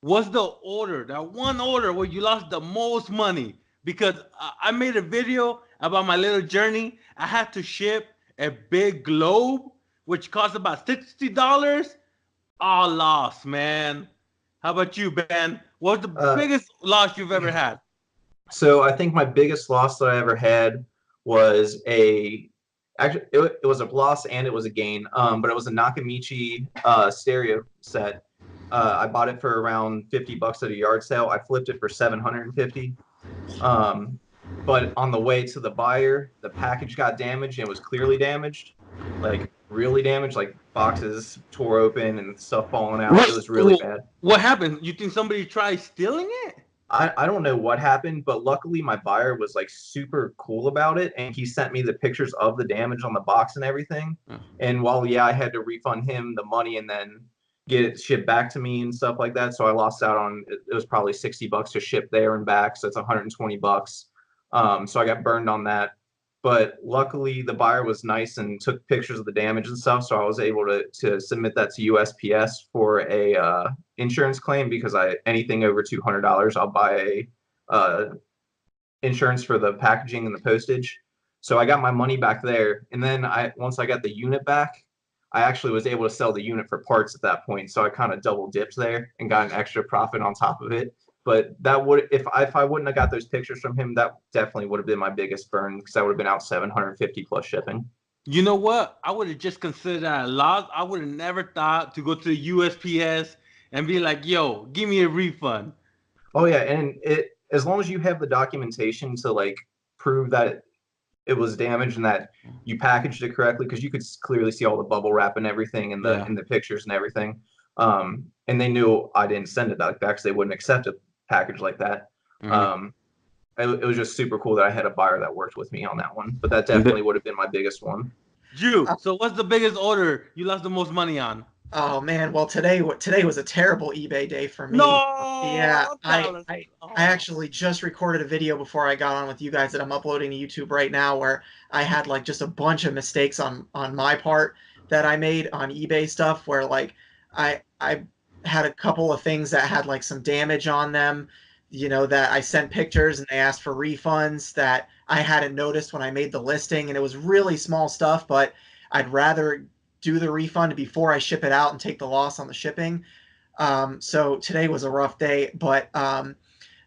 What's the order? That one order where you lost the most money? Because I made a video about my little journey. I had to ship a big globe, which cost about $60. All lost, man. How about you, Ben? What's the Uh, biggest loss you've ever had? so I think my biggest loss that I ever had was actually it was a loss and it was a gain. But it was a Nakamichi stereo set. I bought it for around $50 at a yard sale. I flipped it for 750. Um, but on the way to the buyer, the package got damaged and it was clearly damaged, like really damaged, like boxes tore open and stuff falling out. It What, was really bad. what happened? You think somebody tried stealing it? I don't know what happened, but luckily my buyer was like super cool about it and he sent me the pictures of the damage on the box and everything. And while yeah, I had to refund him the money and then get it shipped back to me and stuff like that. So I lost out on it was probably $60 to ship there and back. So it's $120. So I got burned on that. But luckily the buyer was nice and took pictures of the damage and stuff. So I was able to submit that to USPS for a insurance claim because I anything over $200 I'll buy a insurance for the packaging and the postage. So I got my money back there, and then I once I got the unit back, I actually was able to sell the unit for parts at that point. So I kind of double dipped there and got an extra profit on top of it. But that would if I wouldn't have got those pictures from him, that definitely would have been my biggest burn because I would have been out 750 plus shipping. You know what? I would have just considered that a loss. I would have never thought to go to the USPS and be like, "Yo, give me a refund." Oh yeah, and it as long as you have the documentation to like prove that it was damaged and that you packaged it correctly, because you could clearly see all the bubble wrap and everything Yeah. in the pictures and everything. And they knew I didn't send it like that because they wouldn't accept a package like that. Mhm. Um, it was just super cool that I had a buyer that worked with me on that one. But that And definitely would have been my biggest one. you. So what's the biggest order you lost the most money on? Oh man, well today was a terrible eBay day for me. No, Yeah, don't I tell us. I I Oh. actually just recorded a video before I got on with you guys that I'm uploading to YouTube right now where I had like just a bunch of mistakes on my part that I made on eBay stuff where like I had a couple of things that had like some damage on them, that I sent pictures and they asked for refunds that I hadn't noticed when I made the listing and it was really small stuff, but I'd rather do the refund before I ship it out and take the loss on the shipping. So today was a rough day, but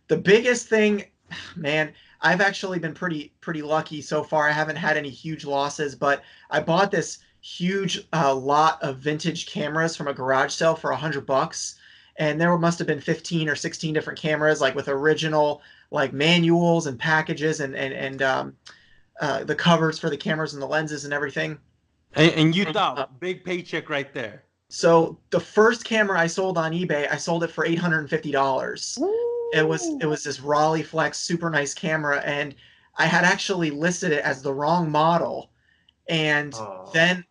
the biggest thing, man, I've actually been pretty lucky so far. I haven't had any huge losses, but I bought this huge lot of vintage cameras from a garage sale for $100, and there must have been 15 or 16 different cameras, like with original like manuals and packages and the covers for the cameras and the lenses and everything. And you Uh, thought big paycheck right there. So the first camera I sold on eBay, I sold it for $850. It Woo! was this Raleigh Flex super nice camera, and I had actually listed it as the wrong model. And Oh, then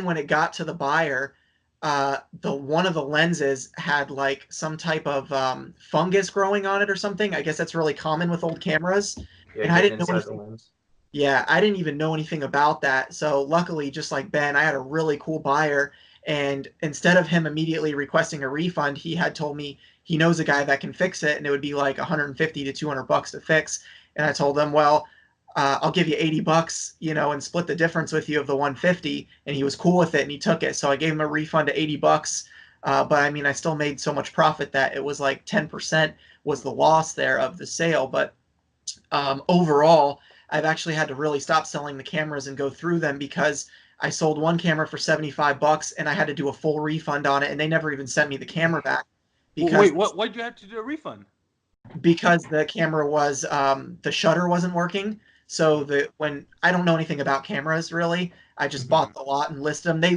when it got to the buyer, the one of the lenses had like some type of fungus growing on it or something. I guess that's really common with old cameras, yeah, and I getting didn't know inside the anything. lens. Yeah, I didn't even know anything about that. So luckily, just like Ben, I had a really cool buyer. And instead of him immediately requesting a refund, he had told me he knows a guy that can fix it, and it would be like 150 to $200 to fix. And I told him, well, I'll give you $80, and split the difference with you of the 150. And he was cool with it, and he took it. So I gave him a refund of $80. But I mean, I still made so much profit that it was like 10% was the loss there of the sale. But overall, I've actually had to really stop selling the cameras and go through them because I sold one camera for $75 and I had to do a full refund on it, and they never even sent me the camera back because Wait, what? Why'd you have to do a refund? the camera was the shutter wasn't working. So the when I don't know anything about cameras really, I just bought the lot and listed them. They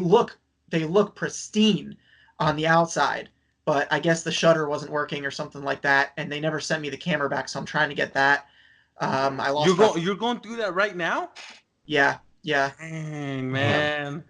look pristine on the outside, but I guess the shutter wasn't working or something like that, and they never sent me the camera back. So I'm trying to get that. I lost about You're going through that right now? yeah, yeah. Dang, Uh, man.